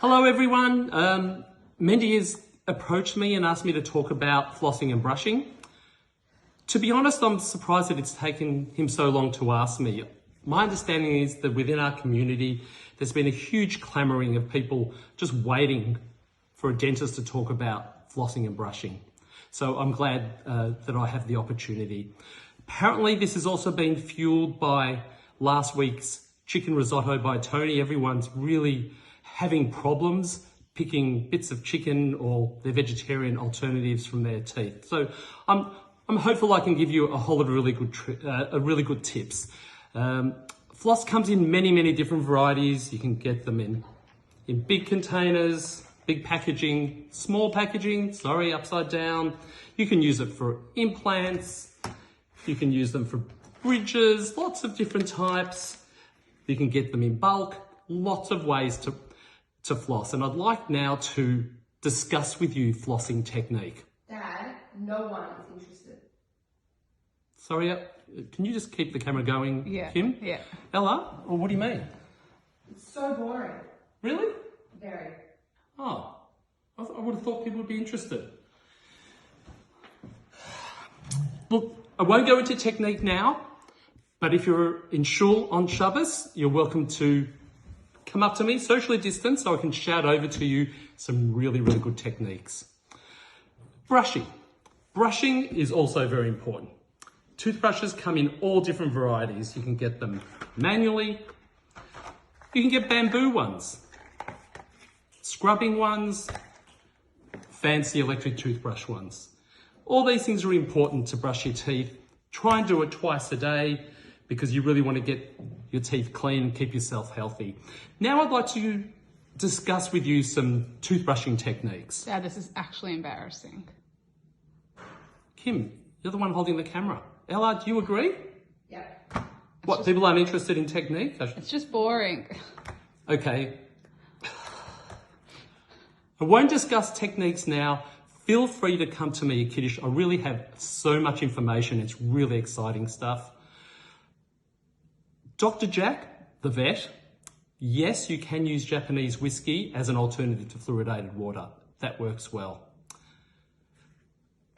Hello everyone. Mendy has approached me and asked me to talk about flossing and brushing. To be honest, I'm surprised that it's taken him so long to ask me. My understanding is that within our community, there's been a huge clamouring of people just waiting for a dentist to talk about flossing and brushing. So I'm glad that I have the opportunity. Apparently, this has also been fueled by last week's chicken risotto by Tony. Everyone's really having problems picking bits of chicken or their vegetarian alternatives from their teeth. So I'm hopeful I can give you a whole lot of really good tips. Floss comes in many different varieties. You can get them in big containers, big packaging, small packaging, upside down. You can use it for implants. You can use them for bridges, lots of different types. You can get them in bulk, lots of ways to floss. And I'd like now to discuss with you flossing technique. Dad, no one is interested. Sorry, can you just keep the camera going, Kim? Yeah. Ella, or what do you mean? It's so boring. Really? Very. Oh, I would have thought people would be interested. Look, I won't go into technique now, but if you're in shul on Shabbos, you're welcome to come up to me, socially distanced, so I can shout over to you some really good techniques. Brushing. Brushing is also very important. Toothbrushes come in all different varieties. You can get them manually. You can get bamboo ones, scrubbing ones, fancy electric toothbrush ones. All these things are important to brush your teeth. Try and do it twice a day because you really want to get your teeth clean and keep yourself healthy. Now I'd like to discuss with you some toothbrushing techniques. Dad, this is actually embarrassing. Kim, you're the one holding the camera. Ella, do you agree? Yeah. What, people aren't interested in technique? It's just boring. Okay. I won't discuss techniques now. Feel free to come to me at Kiddush. I really have so much information. It's really exciting stuff. Dr. Jack, the vet, yes, you can use Japanese whiskey as an alternative to fluoridated water. That works well.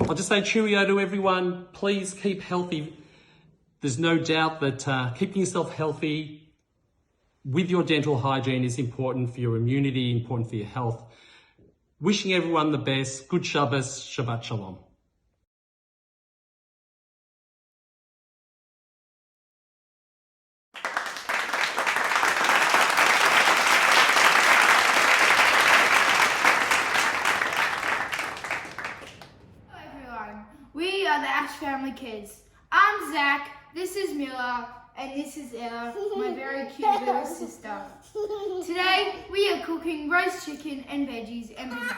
I'll just say cheerio to everyone. Please keep healthy. There's no doubt that keeping yourself healthy with your dental hygiene is important for your immunity, important for your health. Wishing everyone the best. Good Shabbos. Shabbat Shalom. We are the Ash Family Kids. I'm Zach, this is Mila, and this is Ella, my very cute little sister. Today, we are cooking roast chicken and veggies and bananas.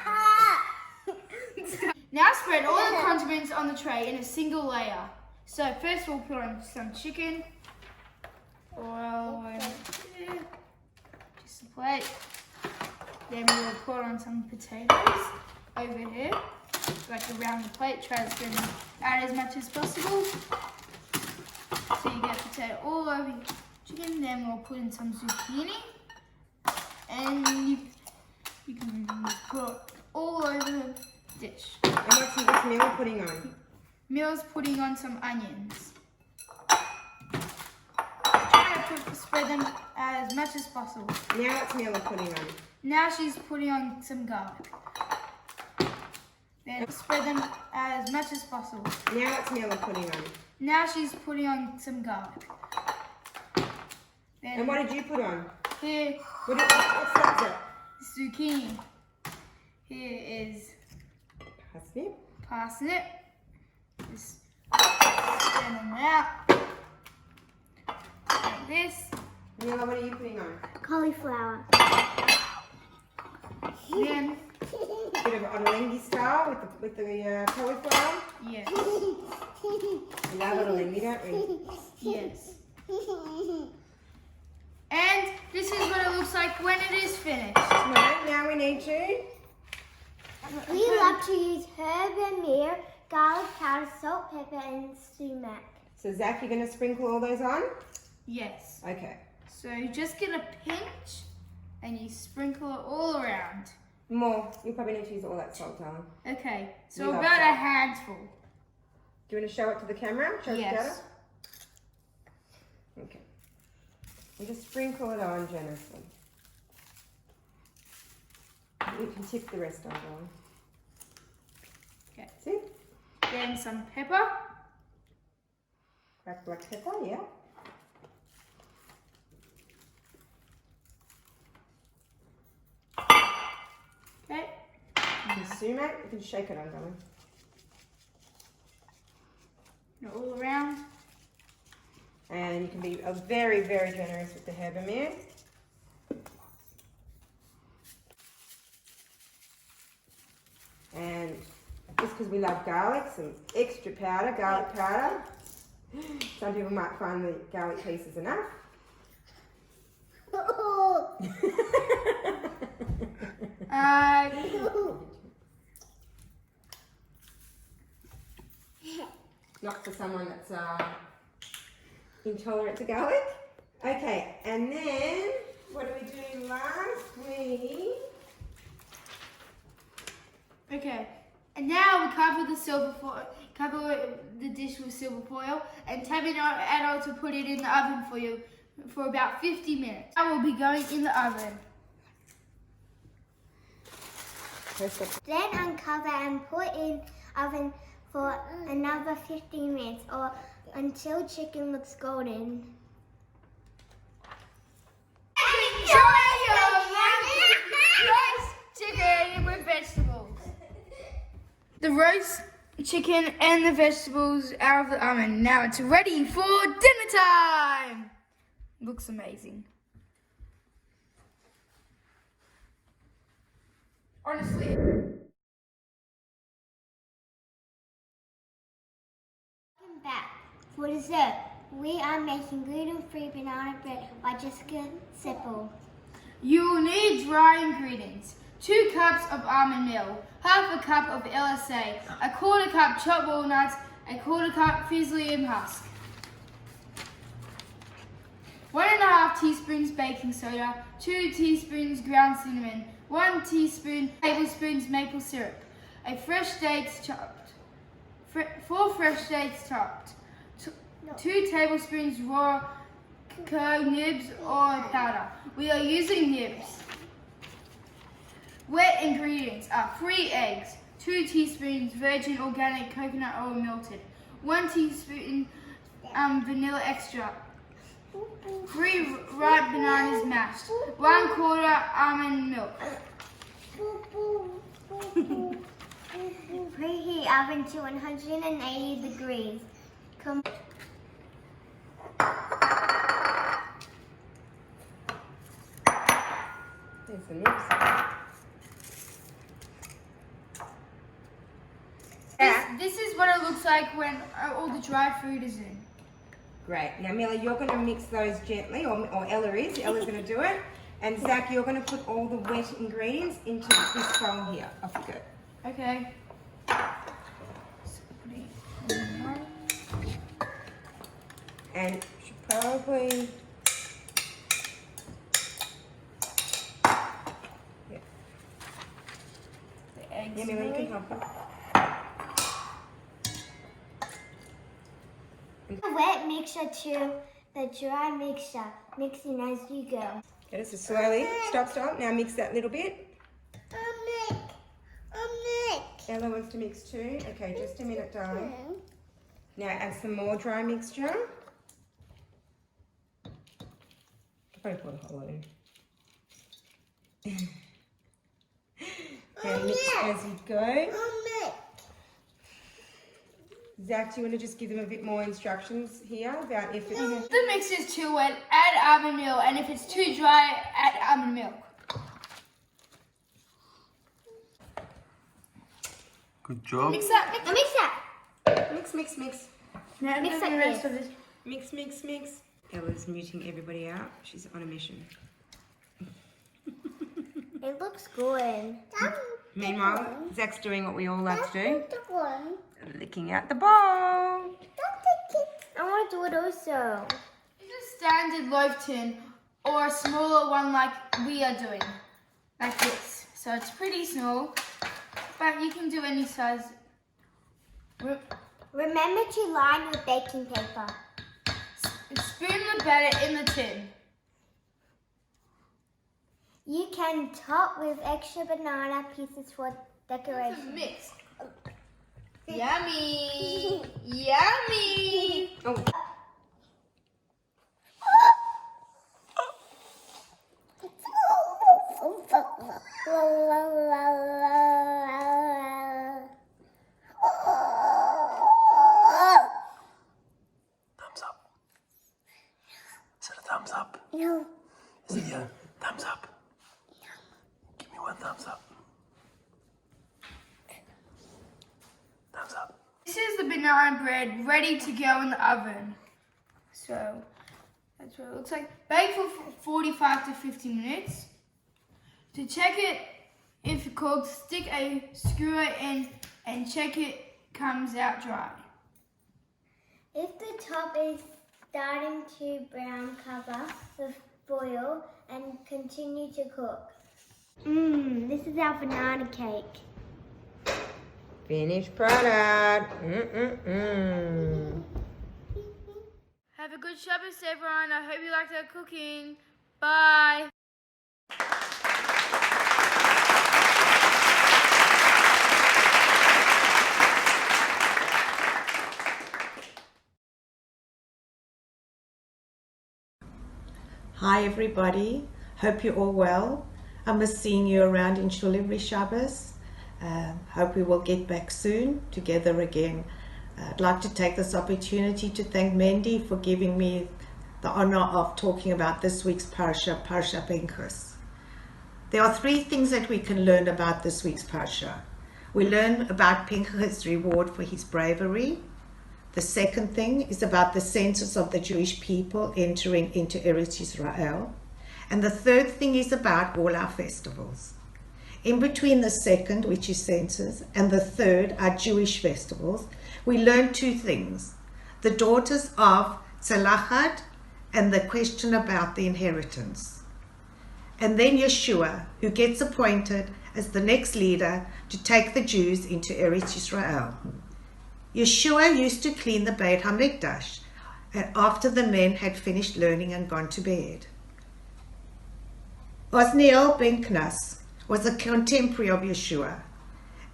Now spread all the condiments on the tray in a single layer. So first we'll put on some chicken, oil, just a plate. Then we'll put on some potatoes over here. Like around the plate, try to add as much as possible. So you get potato all over your chicken. Then we'll put in some zucchini. And you can put it all over the dish. And what's Mila putting on? Mila's putting on some onions. Try to spread them as much as possible. Now what's Mila putting on? Now she's putting on some garlic. Then spread them as much as possible. Now what's Mila putting on? Now she's putting on some garlic. Then And what did you put on? here, What's that? zucchini. Here is Parsnip. parsnip. Just spread them out. Like this. Mila, what are you putting on? Cauliflower. Then, Bit of ottolenghi style with the cauliflower. yes, We love ottolenghi, don't we? yes. And this is what it looks like when it is finished. Right, now we need to. We love to use herb and myrrh, garlic powder, salt, pepper, and sumac. So Zach, you're going to sprinkle all those on? Yes. Okay. So just get a pinch and you sprinkle it all around. More. You probably need to use all that salt, darling. Okay, so You love about salt. a handful. Do you want to show it to the camera? Show Yes. the data? Okay. And just sprinkle it on generously. You can tip the rest on, darling. Okay. See? Then some pepper. Cracked black pepper, yeah. Okay. And sumac, you can shake it on, darling. All around. And you can be very, very generous with the herbamere. And just because we love garlic, some extra powder, garlic powder. Some people might find the garlic pieces enough. Not for someone that's intolerant to garlic. Okay, and then what did we do last week? Okay, and now we cover the silver foil, cover the dish with silver foil, and Tabby and Adult to put it in the oven for you for about 50 minutes. I will be going in the oven. Then uncover and put in oven for another 15 minutes or until chicken looks golden. Roast chicken with vegetables. The roast chicken and the vegetables out of the oven. Now it's ready for dinner time. Looks amazing. Honestly. Welcome back. For dessert, we are making gluten-free banana bread by Jessica Sippel. You will need dry ingredients. 2 cups of almond milk, half a cup of LSA, a quarter cup chopped walnuts, a quarter cup PSYLLIUM husk. 1.5 teaspoons baking soda, 2 teaspoons ground cinnamon, 1 tablespoon maple syrup, a fresh dates chopped, 4 fresh dates chopped, 2 tablespoons raw cacao nibs or powder. We are using nibs. Wet ingredients are 3 eggs, 2 teaspoons virgin organic coconut oil melted, 1 teaspoon vanilla extract, 3 ripe bananas mashed, 1/4 almond milk. Preheat oven to 180 degrees. There's the nibs. This is what it looks like when all the dry food is in. Great. Now, Millie, you're going to mix those gently, or Ella is. Ella's going to do it. And Zach, you're going to put all the wet ingredients into this bowl here. Off you go. Okay. And you should probably... The eggs. Yeah, Millie, you can help her. The wet mixture to the dry mixture, mixing as you go. Okay, so slowly. Stop. Now mix that little bit. Ella wants to mix too. Okay, just a minute, darling. Now add some more dry mixture. I'll probably put a whole lot in. Now mix as you go. Zach, do you want to just give them a bit more instructions here about if it's... The mix is too wet, add almond milk, and if it's too dry, add almond milk. Good job. Mix that. Mix. Now Mix mix like the rest this. of it. Mix. Ella's muting everybody out. She's on a mission. It looks good. Meanwhile, Zach's doing what we all love to do. Licking out the bowl. I want to do it also. Use a standard loaf tin or a smaller one like we are doing, like this. So it's pretty small, but you can do any size. Remember to line with baking paper. Spoon the batter in the tin. You can top with extra banana pieces for It's decoration. a mix. Yummy! Yummy! Oh, Thumbs up. Is it a thumbs up? No. Is it a thumbs up? Give me one thumbs up. Thumbs up. This is the banana bread ready to go in the oven. So that's what it looks like. Bake for 45 to 50 minutes. To check it if cooked, stick a skewer in and check it comes out dry. If the top is starting to brown, cover the foil and continue to cook. This is our banana cake. finished product. Have a good Shabbos, everyone. I hope you liked our cooking. Bye. Hi everybody, hope you're all well. I miss seeing you around in Shul every Shabbos. Hope we will get back soon together again. I'd like to take this opportunity to thank Mendy for giving me the honor of talking about this week's Parsha, Parsha Pinchas. There are three things that we can learn about this week's Parsha. We learn about Pinchas' reward for his bravery. The second thing is about the census of the Jewish people entering into Eretz Israel. And the third thing is about all our festivals. In between the second, which is census, and the third, our Jewish festivals, we learn two things. The daughters of Tzalachat and the question about the inheritance. And then Yeshua, who gets appointed as the next leader to take the Jews into Eretz Israel. Yeshua used to clean the Beit HaMikdash after the men had finished learning and gone to bed. Othniel ben Knas was a contemporary of Yeshua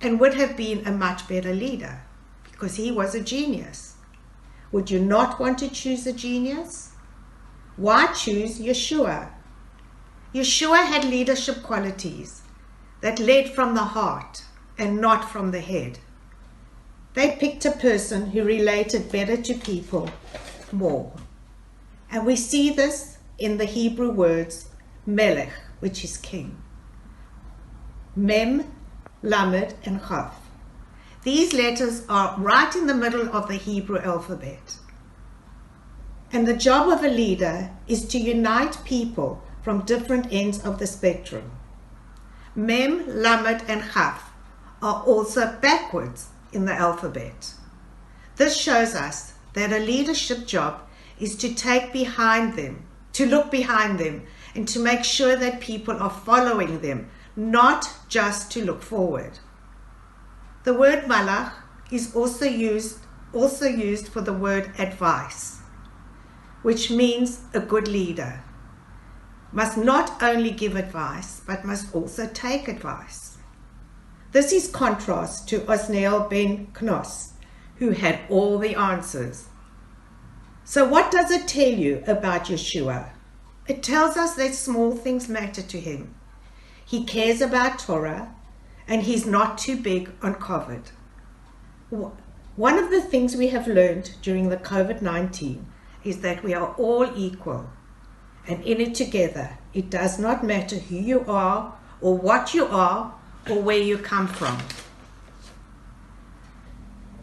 and would have been a much better leader because he was a genius. Would you not want to choose a genius? Why choose Yeshua? Yeshua had leadership qualities that led from the heart and not from the head. They picked a person who related better to people more. And we see this in the Hebrew words melech, which is king. Mem, lamed, and chaf. These letters are right in the middle of the Hebrew alphabet. And the job of a leader is to unite people from different ends of the spectrum. Mem, lamed, and chaf are also backwards in the alphabet. This shows us that a leadership job is to take behind them, to look behind them, and to make sure that people are following them, not just to look forward. The word malach is also used for the word advice, which means a good leader must not only give advice, but must also take advice. This is contrast to Othniel ben Knas, who had all the answers. So what does it tell you about Yeshua? It tells us that small things matter to him. He cares about Torah, and he's not too big on COVID. One of the things we have learned during the COVID-19 is that we are all equal, and in it together. It does not matter who you are, or what you are, or where you come from.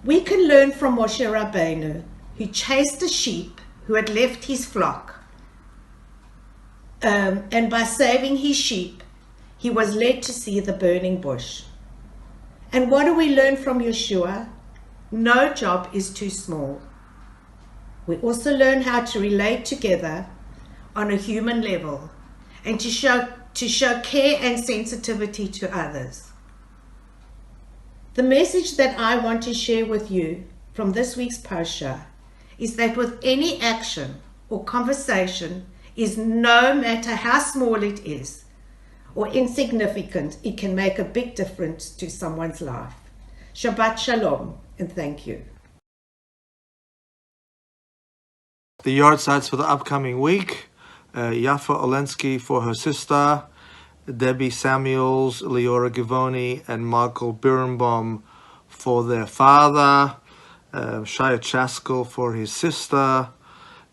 We can learn from Moshe Rabbeinu, who chased a sheep who had left his flock. And by saving his sheep, he was led to see the burning bush. And what do we learn from Yeshua? No job is too small. We also learn how to relate together on a human level and to show care and sensitivity to others. The message that I want to share with you from this week's Parsha is that with any action or conversation, is no matter how small it is or insignificant, it can make a big difference to someone's life. Shabbat Shalom, and thank you. The yard sites for the upcoming week: Yafa Olensky for her sister, Debbie Samuels, Leora Givoni, and Michael Birnbaum for their father, Shia Chaskell for his sister,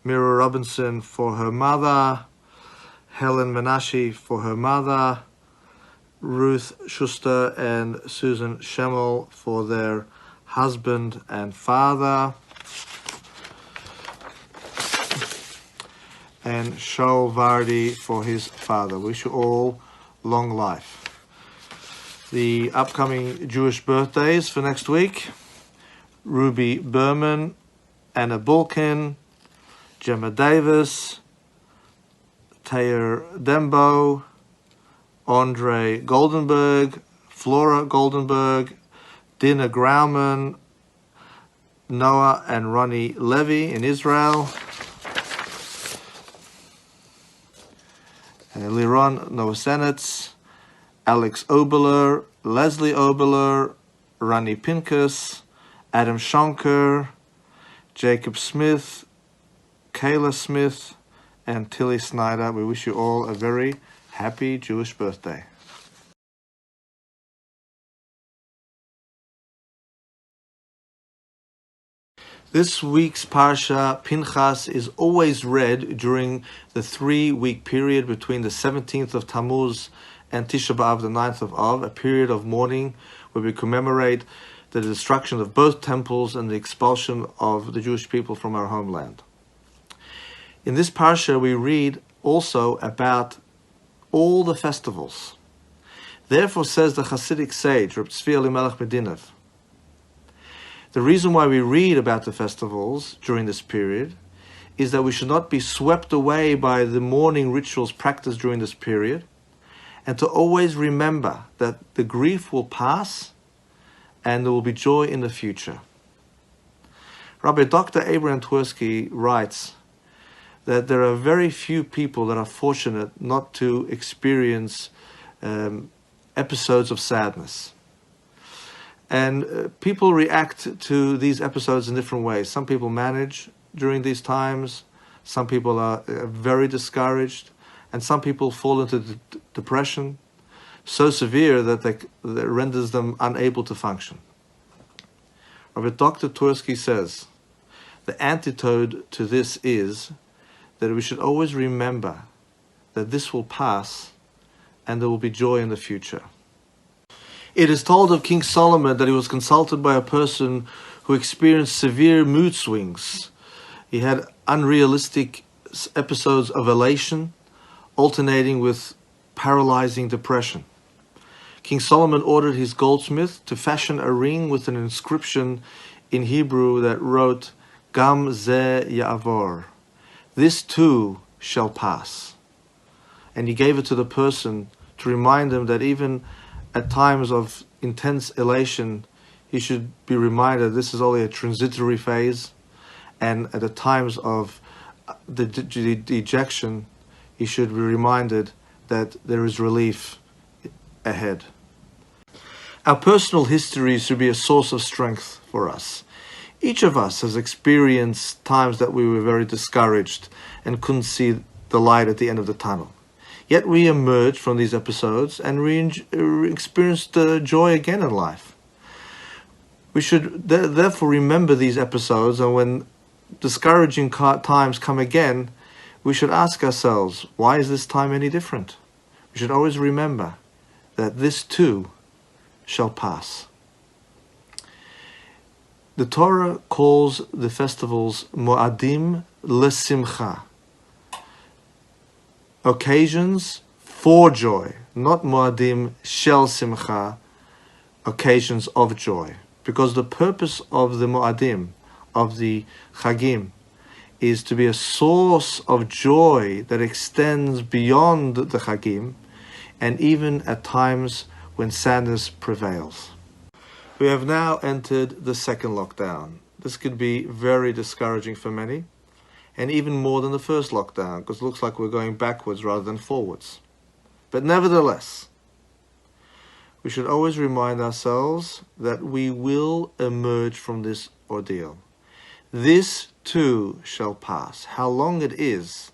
Mira Robinson for her mother, Helen Menashe for her mother, Ruth Schuster and Susan Schemmel for their husband and father, and Shaul Vardi for his father. Wish you all long life. The upcoming Jewish birthdays for next week: Ruby Berman, Anna Bulkin, Gemma Davis, Taylor Dembo, Andre Goldenberg, Flora Goldenberg, Dina Grauman, Noah and Ronnie Levy in Israel, Liron Novosenets, Alex Oberler, Leslie Oberler, Rani Pinchas, Adam Shonker, Jacob Smith, Kayla Smith, and Tilly Snyder. We wish you all a very happy Jewish birthday. This week's Parsha, Pinchas, is always read during the 3-week period between the 17th of Tammuz and Tisha B'Av, the 9th of Av, a period of mourning where we commemorate the destruction of both temples and the expulsion of the Jewish people from our homeland. In this Parsha, we read also about all the festivals. Therefore, says the Hasidic sage, Reb Tzvi Elimelech Medinov, the reason why we read about the festivals during this period is that we should not be swept away by the mourning rituals practiced during this period, and to always remember that the grief will pass and there will be joy in the future. Rabbi Dr. Abraham Twersky writes that there are very few people that are fortunate not to experience episodes of sadness. And people react to these episodes in different ways. Some people manage during these times, some people are very discouraged, and some people fall into depression so severe that that renders them unable to function. Rabbi Dr. Twersky says, the antidote to this is that we should always remember that this will pass and there will be joy in the future. It is told of King Solomon that he was consulted by a person who experienced severe mood swings. He had unrealistic episodes of elation, alternating with paralyzing depression. King Solomon ordered his goldsmith to fashion a ring with an inscription in Hebrew that wrote, Gam ze ya'avor, this too shall pass. And he gave it to the person to remind him that even at times of intense elation, he should be reminded this is only a transitory phase, and at the times of the dejection, he should be reminded that there is relief ahead. Our personal history should be a source of strength for us. Each of us has experienced times that we were very discouraged and couldn't see the light at the end of the tunnel. Yet we emerged from these episodes and experienced joy again in life. We should therefore remember these episodes, and when discouraging times come again, we should ask ourselves, why is this time any different? We should always remember that this too shall pass. The Torah calls the festivals Mo'adim L'Simcha, occasions for joy, not Mo'adim Shel Simcha, occasions of joy. Because the purpose of the Mo'adim, of the Chagim, is to be a source of joy that extends beyond the Chagim, and even at times when sadness prevails. We have now entered the second lockdown. This could be very discouraging for many, and even more than the first lockdown, because it looks like we're going backwards rather than forwards. But nevertheless, we should always remind ourselves that we will emerge from this ordeal. This too shall pass. How long it is,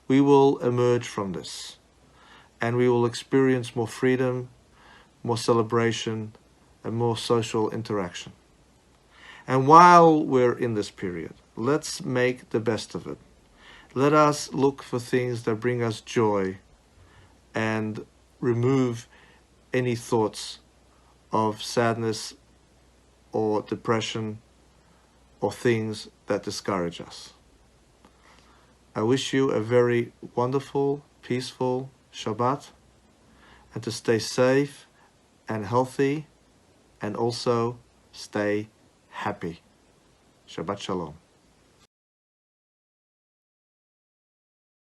we will emerge from this, and we will experience more freedom, more celebration, and more social interaction. And while we're in this period, let's make the best of it. Let us look for things that bring us joy and remove any thoughts of sadness or depression or things that discourage us. I wish you a very wonderful, peaceful Shabbat, and to stay safe and healthy, and also stay happy. Shabbat Shalom.